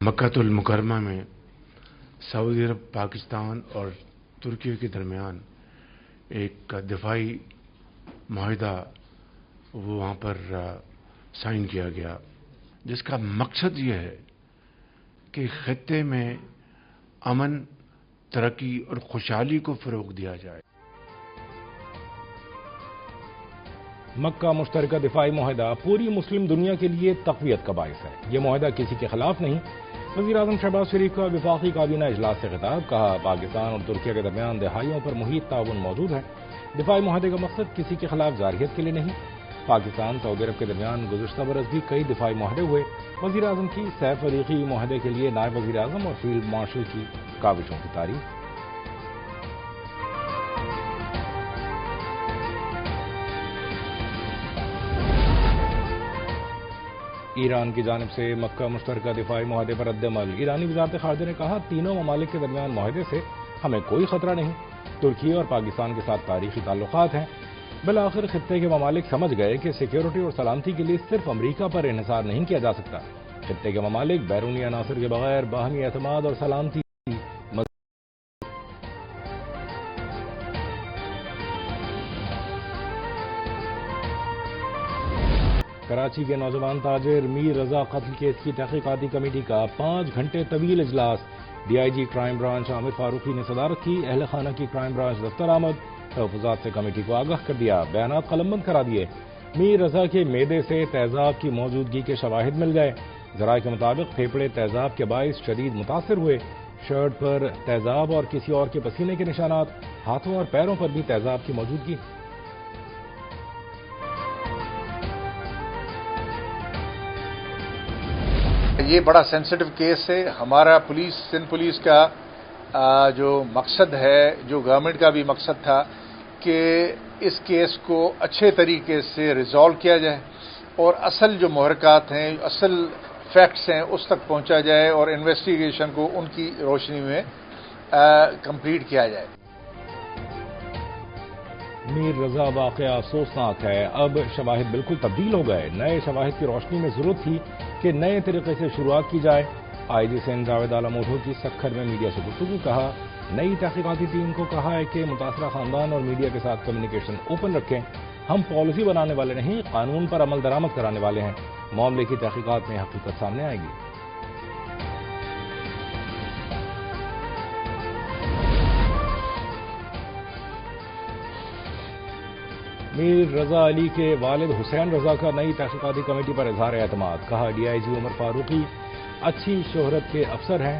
مکہ المکرمہ میں سعودی عرب، پاکستان اور ترکی کے درمیان ایک دفاعی معاہدہ وہاں پر سائن کیا گیا، جس کا مقصد یہ ہے کہ خطے میں امن، ترقی اور خوشحالی کو فروغ دیا جائے۔ مکہ مشترکہ دفاعی معاہدہ پوری مسلم دنیا کے لیے تقویت کا باعث ہے۔ یہ معاہدہ کسی کے خلاف نہیں۔ وزیر اعظم شہباز شریف کا وفاقی کابینہ اجلاس سے خطاب، کہا پاکستان اور ترکیہ کے درمیان دہائیوں پر محیط تعاون موجود ہے۔ دفاعی معاہدے کا مقصد کسی کے خلاف جارحیت کے لیے نہیں۔ پاکستان سعودی عرب کے درمیان گزشتہ برس بھی کئی دفاعی معاہدے ہوئے۔ وزیر اعظم کی سہ فریقی معاہدے کے لیے نائب وزیر اعظم اور فیلڈ مارشل کی کاوشوں کی تعریف۔ ایران کی جانب سے مکہ مشترکہ دفاعی معاہدے پر رد عمل۔ ایرانی وزارت خارجہ نے کہا، تینوں ممالک کے درمیان معاہدے سے ہمیں کوئی خطرہ نہیں۔ ترکی اور پاکستان کے ساتھ تاریخی تعلقات ہیں۔ بالآخر خطے کے ممالک سمجھ گئے کہ سیکیورٹی اور سلامتی کے لیے صرف امریکہ پر انحصار نہیں کیا جا سکتا۔ خطے کے ممالک بیرونی عناصر کے بغیر باہمی اعتماد اور سلامتی کراچی کے نوجوان تاجر میر رضا قتل کیس کی تحقیقاتی کمیٹی کا 5 گھنٹے طویل اجلاس۔ D I G crime branch Amir Farooqui نے صدارت کی۔ اہل خانہ کی کرائم برانچ دفتر آمد، تحفظات سے کمیٹی کو آگاہ کر دیا، بیانات قلم بند کرا دیے۔ میر رضا کے معدے سے تیزاب کی موجودگی کے شواہد مل گئے۔ ذرائع کے مطابق پھیپھڑے تیزاب کے باعث شدید متاثر ہوئے۔ شرٹ پر تیزاب اور کسی اور کے پسینے کے نشانات، ہاتھوں اور پیروں پر بھی تیزاب کی موجودگی۔ یہ بڑا سینسٹیو کیس ہے۔ ہمارا سندھ پولیس کا جو مقصد ہے، جو گورنمنٹ کا بھی مقصد تھا کہ اس کیس کو اچھے طریقے سے ریزالو کیا جائے اور اصل جو محرکات ہیں، اصل فیکٹس ہیں، اس تک پہنچا جائے اور انویسٹیگیشن کو ان کی روشنی میں کمپلیٹ کیا جائے۔ میر رضا واقعہ افسوسناک ہے۔ اب شواہد بالکل تبدیل ہو گئے۔ نئے شواہد کی روشنی میں ضرورت تھی کہ نئے طریقے سے شروعات کی جائے۔ آئی جی سندھ جاوید عالم اوڈھو کی سکھر میں میڈیا سے گفتگو، کہا نئی تحقیقاتی ٹیم کو کہا ہے کہ متاثرہ خاندان اور میڈیا کے ساتھ کمیونیکیشن اوپن رکھیں۔ ہم پالیسی بنانے والے نہیں، قانون پر عمل درآمد کرانے والے ہیں۔ معاملے کی تحقیقات میں حقیقت سامنے آئے گی۔ میر رضا علی کے والد حسین رضا کا نئی تحقیقاتی کمیٹی پر اظہار اعتماد، کہا ڈی آئی جی عمر فاروقی اچھی شہرت کے افسر ہیں،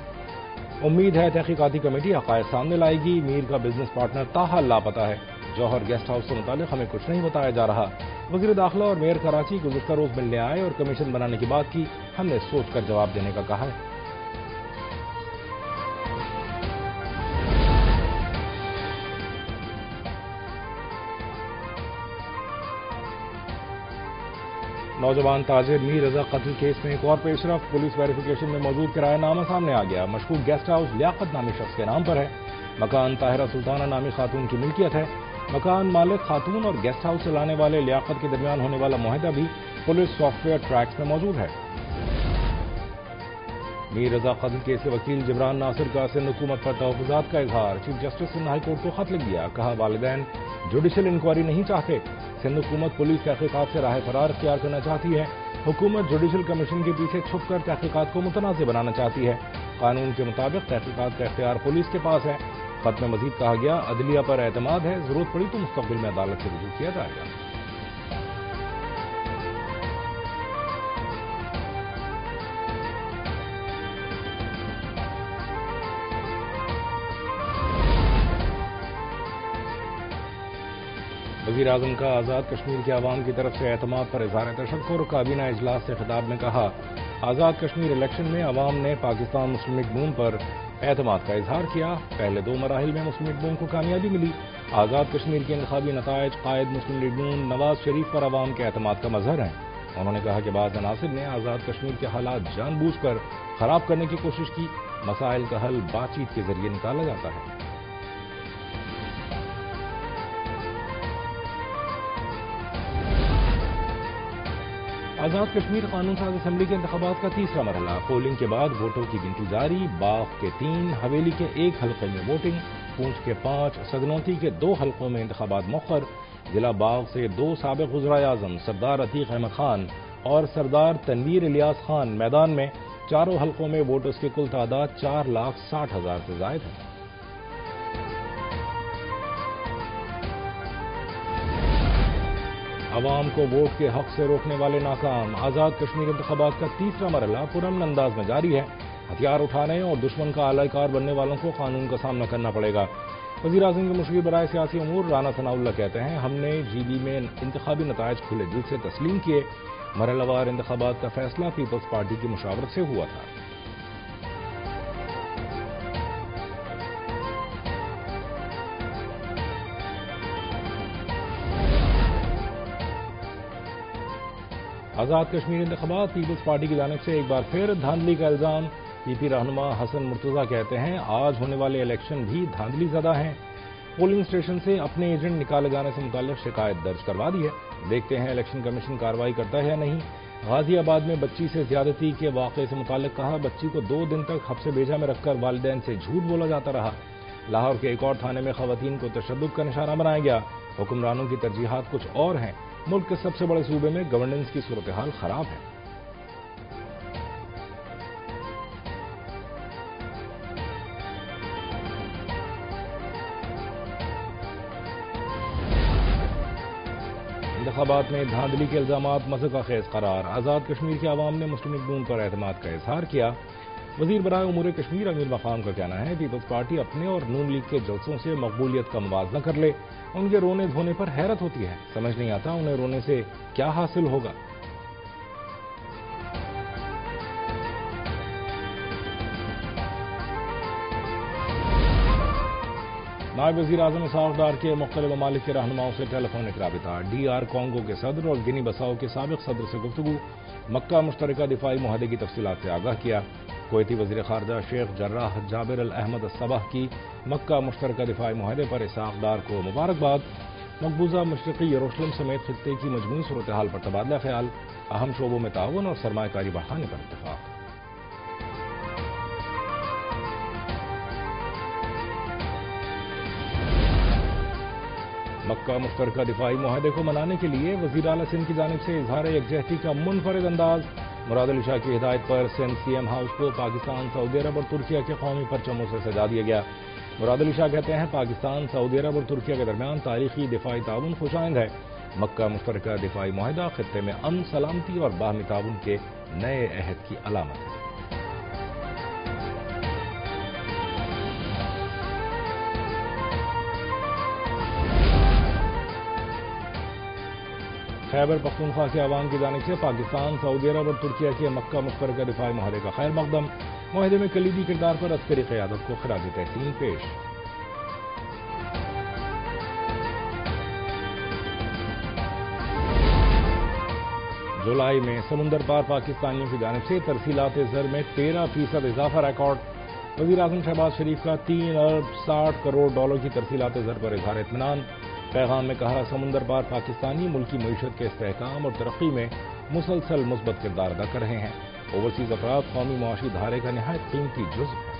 امید ہے تحقیقاتی کمیٹی حقائق سامنے لائے گی۔ میر کا بزنس پارٹنر تاحال لاپتہ ہے۔ جوہر گیسٹ ہاؤس سے متعلق ہمیں کچھ نہیں بتایا جا رہا۔ وزیر داخلہ اور میئر کراچی گزشتہ روز ملنے آئے اور کمیشن بنانے کی بات کی، ہم نے سوچ کر جواب دینے کا کہا ہے۔ نوجوان تاجر میر رضا قتل کیس میں ایک اور پیش رفت، پولیس ویریفیکیشن میں موجود کرایہ نامہ سامنے آ گیا۔ مشکوک گیسٹ ہاؤس لیاقت نامی شخص کے نام پر ہے۔ مکان طاہرہ سلطانہ نامی خاتون کی ملکیت ہے۔ مکان مالک خاتون اور گیسٹ ہاؤس چلانے والے لیاقت کے درمیان ہونے والا معاہدہ بھی پولیس سافٹ ویئر ٹریکس میں موجود ہے۔ میر رضا قتل کیس کے وکیل جبران ناصر کا سندھ حکومت پر تحفظات کا اظہار، chief justice Sindh high court کو خط لکھ دیا، کہا والدین جوڈیشل انکوائری نہیں چاہتے۔ سندھ حکومت پولیس تحقیقات سے راہ فرار اختیار کرنا چاہتی ہے۔ حکومت جوڈیشل کمیشن کے پیچھے چھپ کر تحقیقات کو متنازع بنانا چاہتی ہے۔ قانون کے مطابق تحقیقات کا اختیار پولیس کے پاس ہے۔ خط میں مزید کہا گیا، عدلیہ پر اعتماد ہے، ضرورت پڑی تو مستقبل میں عدالت سے رجوع کیا جائے گا۔ وزیر اعظم کا آزاد کشمیر کے عوام کی طرف سے اعتماد پر اظہار تشکر، کابینہ اجلاس سے خطاب میں کہا آزاد کشمیر الیکشن میں عوام نے پاکستان مسلم لیگ نون پر اعتماد کا اظہار کیا۔ پہلے 2 مراحل میں مسلم لیگ نون کو کامیابی ملی۔ آزاد کشمیر کے انتخابی نتائج قائد مسلم لیگ نون نواز شریف پر عوام کے اعتماد کا مظہر ہیں۔ انہوں نے کہا کہ بعض عناصر نے آزاد کشمیر کے حالات جان بوجھ کر خراب کرنے کی کوشش کی۔ مسائل کا حل بات چیت کے ذریعے نکالا جاتا ہے۔ آزاد کشمیر قانون ساز اسمبلی کے انتخابات کا تیسرا مرحلہ، پولنگ کے بعد ووٹوں کی گنتی جاری، باغ کے 3، حویلی کے 1 حلقے میں ووٹنگ، پونچھ کے 5، سگنوتی کے 2 حلقوں میں انتخابات مؤخر، ضلع باغ سے 2 سابق وزرائے اعظم سردار عتیق احمد خان اور سردار تنویر الیاس خان میدان میں، چاروں حلقوں میں ووٹرز کی کل تعداد 4,60,000 سے زائد ہے۔ عوام کو ووٹ کے حق سے روکنے والے ناکام، آزاد کشمیر انتخابات کا تیسرا مرحلہ پرامن انداز میں جاری ہے۔ ہتھیار اٹھانے اور دشمن کا اعلی کار بننے والوں کو قانون کا سامنا کرنا پڑے گا۔ وزیر اعظم کے مشیر برائے سیاسی امور رانا ثناء اللہ کہتے ہیں، ہم نے جی بی میں انتخابی نتائج کھلے دل سے تسلیم کیے، مرحلہ وار انتخابات کا فیصلہ پیپلز پارٹی کی مشاورت سے ہوا تھا۔ آزاد کشمیر انتخابات، پیپلز پارٹی کی جانب سے ایک بار پھر دھاندلی کا الزام۔ پی پی رہنما حسن مرتضیٰ کہتے ہیں، آج ہونے والے الیکشن بھی دھاندلی زدہ ہیں۔ پولنگ اسٹیشن سے اپنے ایجنٹ نکالے جانے سے متعلق شکایت درج کروا دی ہے، دیکھتے ہیں الیکشن کمیشن کارروائی کرتا ہے یا نہیں۔ غازی آباد میں بچی سے زیادتی کے واقعے سے متعلق کہا، بچی کو 2 دن تک حبس بیجا میں رکھ کر والدین سے جھوٹ بولا جاتا رہا۔ لاہور کے ایک اور تھانے میں خواتین کو تشدد کا نشانہ بنایا گیا، حکمرانوں کی ترجیحات کچھ اور ہیں، ملک کے سب سے بڑے صوبے میں گورننس کی صورتحال خراب ہے۔ انتخابات میں دھاندلی کے الزامات مذہقہ خیز قرار، آزاد کشمیر کے عوام نے مسلم لیگ نون پر اعتماد کا اظہار کیا۔ وزیر برائے امور کشمیر امیر مقام کا کہنا ہے، پیپلز پارٹی اپنے اور نون لیگ کے جلسوں سے مقبولیت کا موازنہ کر لے، ان کے رونے دھونے پر حیرت ہوتی ہے، سمجھ نہیں آتا انہیں رونے سے کیا حاصل ہوگا۔ نائب وزیر اعظم اسحاق ڈار کے مختلف ممالک کے رہنماؤں سے ٹیلی فونک رابطہ، ڈی آر کانگو کے صدر اور گنی بساؤ کے سابق صدر سے گفتگو، مکہ مشترکہ دفاعی معاہدے کی تفصیلات سے آگاہ کیا۔ کویتی وزیر خارجہ شیخ جراح جابر الاحمد الصباح کی مکہ مشترکہ دفاعی معاہدے پر اسحاق ڈار کو مبارکباد، مقبوضہ مشرقی یروشلم سمیت خطے کی مجموعی صورتحال پر تبادلہ خیال، اہم شعبوں میں تعاون اور سرمایہ کاری بڑھانے پر اتفاق۔ مکہ مشترکہ دفاعی معاہدے کو منانے کے لیے وزیر اعلیٰ سندھ کی جانب سے اظہار یکجہتی کا منفرد انداز، مراد علی شاہ کی ہدایت پر سندھ سی ایم ہاؤس کو پاکستان، سعودی عرب اور ترکیہ کے قومی پرچموں سے سجا دیا گیا۔ مراد علی شاہ کہتے ہیں، پاکستان، سعودی عرب اور ترکیہ کے درمیان تاریخی دفاعی تعاون خوش آئند ہے۔ مکہ مشترکہ دفاعی معاہدہ خطے میں امن، سلامتی اور باہمی تعاون کے نئے عہد کی علامت ہے۔ خیبر پختونخوا کے عوام کی جانب سے پاکستان، سعودی عرب اور ترکیہ کے مکہ مشترکہ دفاعی معاہدے کا خیر مقدم، معاہدے میں کلیدی کردار پر عسکری قیادت کو خراج تحسین پیش۔ جولائی میں سمندر پار پاکستانیوں کی جانب سے ترسیلات زر میں 13% اضافہ ریکارڈ، وزیر اعظم شہباز شریف کا 3 ارب 60 کروڑ ڈالر کی ترسیلات زر پر اظہار اطمینان۔ پیغام میں کہا، سمندر پار پاکستانی ملکی معیشت کے استحکام اور ترقی میں مسلسل مثبت کردار ادا کر رہے ہیں۔ اوورسیز افراد قومی معاشی دھارے کا نہایت قیمتی جزو ہے۔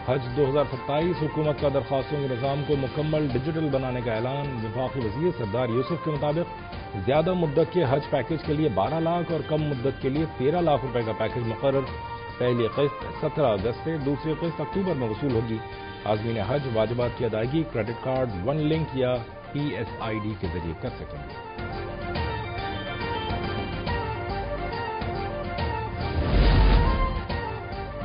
حج 2027 حکومت کا درخواستوں کے نظام کو مکمل ڈیجیٹل بنانے کا اعلان، وفاقی وزیر سردار یوسف کے مطابق زیادہ مدت کے حج پیکج کے لیے 12 لاکھ اور کم مدت کے لیے 13 لاکھ روپے کا پیکج مقرر۔ پہلی قسط 17 اگست سے، دوسری قسط اکتوبر میں وصول ہوگی۔ عازمین حج واجبات کی ادائیگی کریڈٹ کارڈ، ون لنک یا PSID کے ذریعے کر سکیں گے۔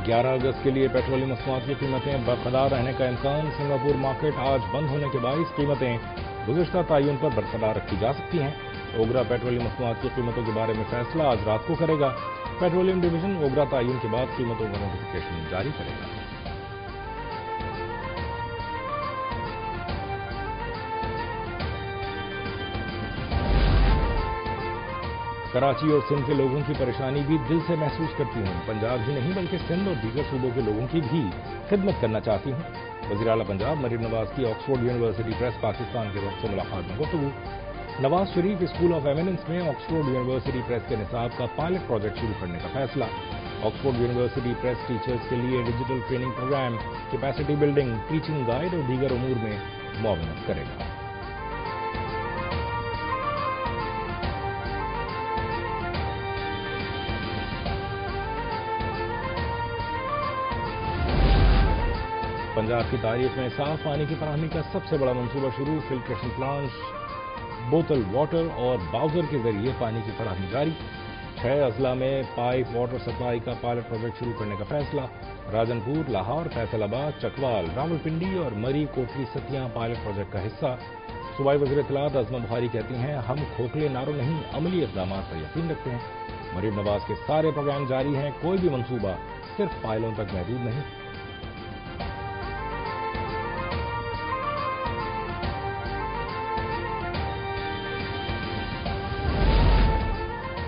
گیارہ اگست کے لیے پیٹرولیم مصنوعات کی قیمتیں برقرار رہنے کا امکان، سنگاپور مارکیٹ آج بند ہونے کے باعث قیمتیں گزشتہ تعین پر برقرار رکھی جا سکتی ہیں۔ اوگرا پیٹرولیم مصنوعات کی قیمتوں کے بارے میں فیصلہ آج رات کو کرے گا۔ پیٹرولیم ڈویژن اوگرا تعین کے بعد قیمتوں کا نوٹیفکیشن جاری کرے گا۔ کراچی اور سندھ کے لوگوں کی پریشانی بھی دل سے محسوس کرتی ہوں، پنجاب ہی نہیں بلکہ سندھ اور دیگر صوبوں کے لوگوں کی بھی خدمت کرنا چاہتی ہوں۔ وزیر اعلیٰ پنجاب مریم نواز کی آکسفورڈ یونیورسٹی پریس پاکستان کے وقت سے ملاقات میں گفتگو. Nawaz Sharif school of eminence میں آکسفورڈ یونیورسٹی پریس کے نصاب کا پائلٹ پروجیکٹ شروع کرنے کا فیصلہ. آکسفورڈ یونیورسٹی پریس ٹیچرز کے لیے digital training programme, capacity building, teaching guide اور دیگر امور میں معاونت کرے گا. پنجاب کی تاریخ میں صاف پانی کی فراہمی کا سب سے بڑا منصوبہ شروع. فلٹریشن پلانٹس، بوتل واٹر اور باؤزر کے ذریعے پانی کی فراہمی جاری. 6 اضلاع میں پائپ واٹر سپلائی کا پائلٹ پروجیکٹ شروع کرنے کا فیصلہ. راجن پور، لاہور، فیصل آباد، چکوال، راولپنڈی اور مری کوٹلی ستیاں پائلٹ پروجیکٹ کا حصہ. صوبائی وزیر اطلاعات عظمی بخاری کہتی ہیں ہم کھوکھلے نعروں نہیں عملی اقدامات پر یقین رکھتے ہیں. مریم نواز کے سارے پروگرام جاری ہیں، کوئی بھی منصوبہ صرف فائلوں تک محدود نہیں.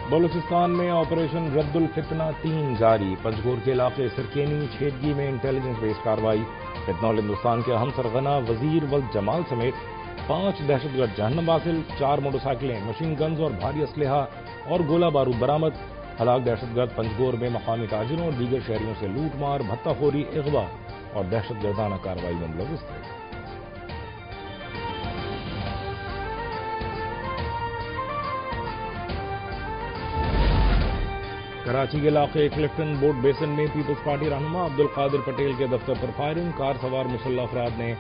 بلوچستان میں آپریشن رد الفتنہ 3 جاری. پنجگور کے علاقے سرکینی چھیدگی میں انٹیلیجنس بیس کارروائی. فتنہ ہندوستان کے اہم سرغنہ وزیر ولد جمال سمیت 5 دہشت گرد جہنم حاصل. 4 موٹر سائیکلیں، مشین گنز اور بھاری اسلحہ اور گولہ بارود برآمد. ہلاک دہشت گرد پنجگور میں مقامی تاجروں اور دیگر شہریوں سے لوٹ مار، بھتہ خوری، اغوا اور دہشت گردانہ کارروائی میں ملوث تھے. کراچی کے علاقے کلفٹن بورڈ بیسن میں پیپلز پارٹی رہنما عبد القادر پٹیل کے دفتر پر فائرنگ. کار سوار مسلح افراد نے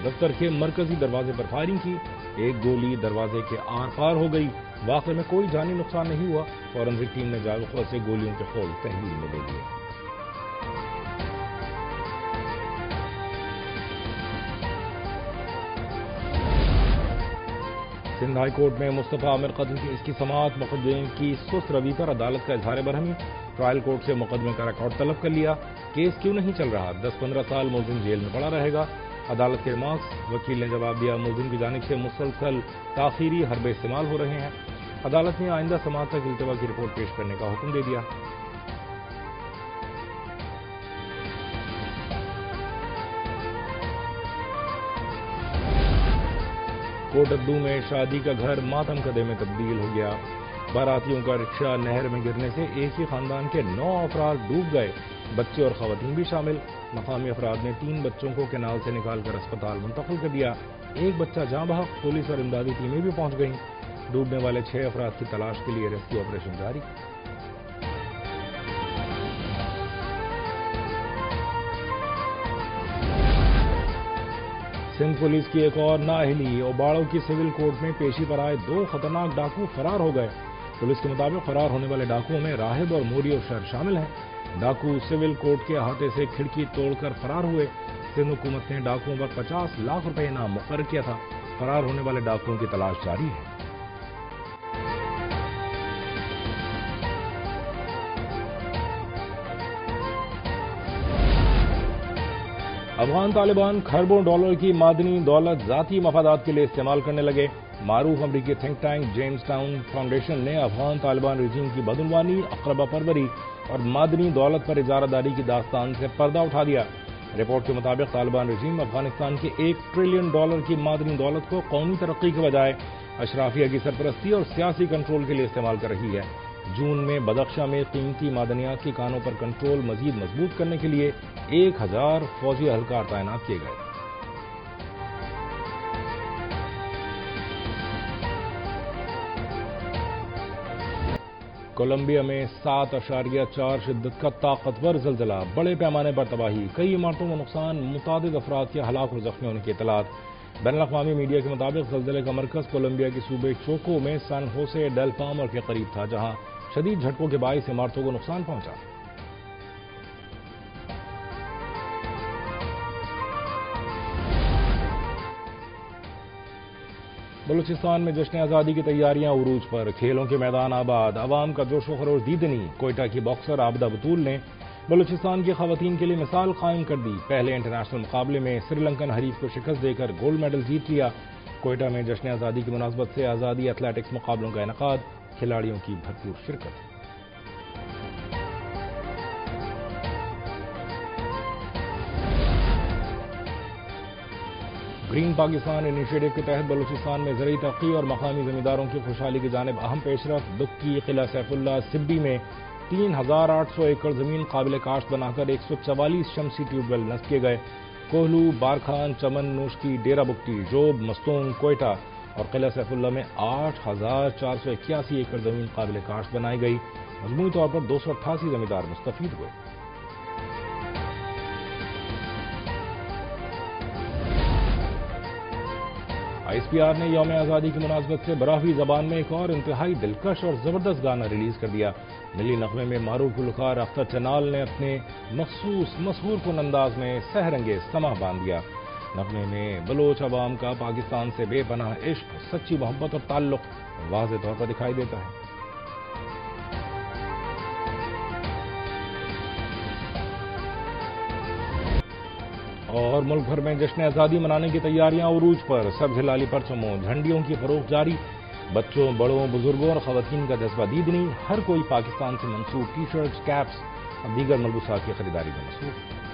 دفتر کے مرکزی دروازے پر فائرنگ کی. ایک گولی دروازے کے آر پار ہو گئی. واقعے میں کوئی جانی نقصان نہیں ہوا. فورنسک ٹیم نے جاگ خود سے گولیوں کے خول تحویل میں لے لیے. سندھ ہائی کورٹ میں مصطفیٰ عامر قتل کیس کی سماعت. مقدمے کی سست روی پر عدالت کا اظہار برہمی. ٹرائل کورٹ سے مقدمے کا ریکارڈ طلب کر لیا. کیس کیوں نہیں چل رہا؟ 10-15 سال ملزم جیل میں پڑا رہے گا. عدالت کے ریمارکس. وکیل نے جواب دیا ملزم کی جانب سے مسلسل تاخیری حربے استعمال ہو رہے ہیں. عدالت نے آئندہ سماعت تک التوا کی رپورٹ پیش کرنے کا حکم دے دیا. کوٹ ابدو میں شادی کا گھر ماتم کدے میں تبدیل ہو گیا. باراتیوں کا رکشہ نہر میں گرنے سے ایک ہی خاندان کے 9 افراد ڈوب گئے. بچے اور خواتین بھی شامل. مقامی افراد نے 3 بچوں کو کینال سے نکال کر اسپتال منتقل کر دیا. ایک بچہ جاں بحق. پولیس اور امدادی ٹیمیں بھی پہنچ گئیں. ڈوبنے والے 6 افراد کی تلاش کے لیے ریسکیو آپریشن جاری. سندھ پولیس کی ایک اور نااہلی. اوباڑوں کی سول کورٹ میں پیشی پر آئے 2 خطرناک ڈاکو فرار ہو گئے. پولیس کے مطابق فرار ہونے والے ڈاکوؤں میں راہب اور موری اور شر شامل ہیں. ڈاکو سول کورٹ کے احاطے سے کھڑکی توڑ کر فرار ہوئے. سندھ حکومت نے ڈاکوؤں پر 50 لاکھ روپے انعام مقرر کیا تھا. فرار ہونے والے ڈاکوؤں کی تلاش جاری ہے. افغان طالبان کھربوں ڈالر کی معدنی دولت ذاتی مفادات کے لیے استعمال کرنے لگے. معروف امریکی think tank James town foundation نے افغان طالبان رجیم کی بدعنوانی، اقربا پروری اور معدنی دولت پر اجارہ داری کی داستان سے پردہ اٹھا دیا. رپورٹ کے مطابق طالبان رجیم افغانستان کے $1 ٹریلین کی معدنی دولت کو قومی ترقی کے بجائے اشرافیہ کی سرپرستی اور سیاسی کنٹرول کے لیے استعمال کر رہی ہے. جون میں بدخشاں میں قیمتی معدنیات کی کانوں پر کنٹرول مزید مضبوط کرنے کے لیے 1000 فوجی اہلکار تعینات کیے گئے. کولمبیا میں 7.4 شدت کا طاقتور زلزلہ. بڑے پیمانے پر تباہی، کئی عمارتوں میں نقصان، متعدد افراد کے ہلاک اور زخمی ہونے کی اطلاعات. بین الاقوامی میڈیا کے مطابق زلزلے کا مرکز کولمبیا کے صوبے چوکو میں سان ہوسے ڈیل پامر کے قریب تھا، جہاں شدید جھٹکوں کے باعث عمارتوں کو نقصان پہنچا. بلوچستان میں جشن آزادی کی تیاریاں عروج پر. کھیلوں کے میدان آباد، عوام کا جوش و خروش دیدنی. کوئٹہ کی باکسر عابدہ بطول نے بلوچستان کی خواتین کے لیے مثال قائم کر دی. پہلے انٹرنیشنل مقابلے میں سری لنکن حریف کو شکست دے کر گولڈ میڈل جیت لیا. کوئٹہ میں جشن آزادی کی مناسبت سے آزادی ایتھلیٹکس مقابلوں کا انعقاد. کھلاڑیوں کی بھرپور شرکت. گرین پاکستان انیشیٹو کے تحت بلوچستان میں زرعی ترقی اور مقامی زمینداروں کی خوشحالی کی جانب اہم پیش رفت۔ دکی قلعہ سیف اللہ سبی میں 3800 ایکڑ زمین قابل کاشت بنا کر 144 شمسی ٹیوب ویل نصب کیے گئے۔ کوہلو، بارکھان، چمن، نوشکی، ڈیرہ بگٹی، جوب، مستونگ، کوئٹہ اور قلعہ سیف اللہ میں 8481 ایکڑ زمین قابل کاشت بنائی گئی۔ مجموعی طور پر 288 زمیندار مستفید ہوئے۔ آئی ایس پی آر نے یوم آزادی کی مناسبت سے براہوی زبان میں ایک اور انتہائی دلکش اور زبردست گانا ریلیز کر دیا۔ ملی نغمے میں معروف گلوکار اختر چنال نے اپنے مخصوص مسحور کن انداز میں سحر انگیز سماع باندھ دیا۔ نغمے میں بلوچ عوام کا پاکستان سے بے پناہ عشق، سچی محبت اور تعلق واضح طور پر دکھائی دیتا ہے۔ اور ملک بھر میں جشن آزادی منانے کی تیاریاں عروج پر، سبز ہلالی پرچموں، جھنڈیوں کی فروخت جاری، بچوں، بڑوں، بزرگوں اور خواتین کا جذبہ دیدنی، ہر کوئی پاکستان سے منسوب ٹی شرٹس، کیپس اور دیگر ملبوسات کی خریداری میں مصروف۔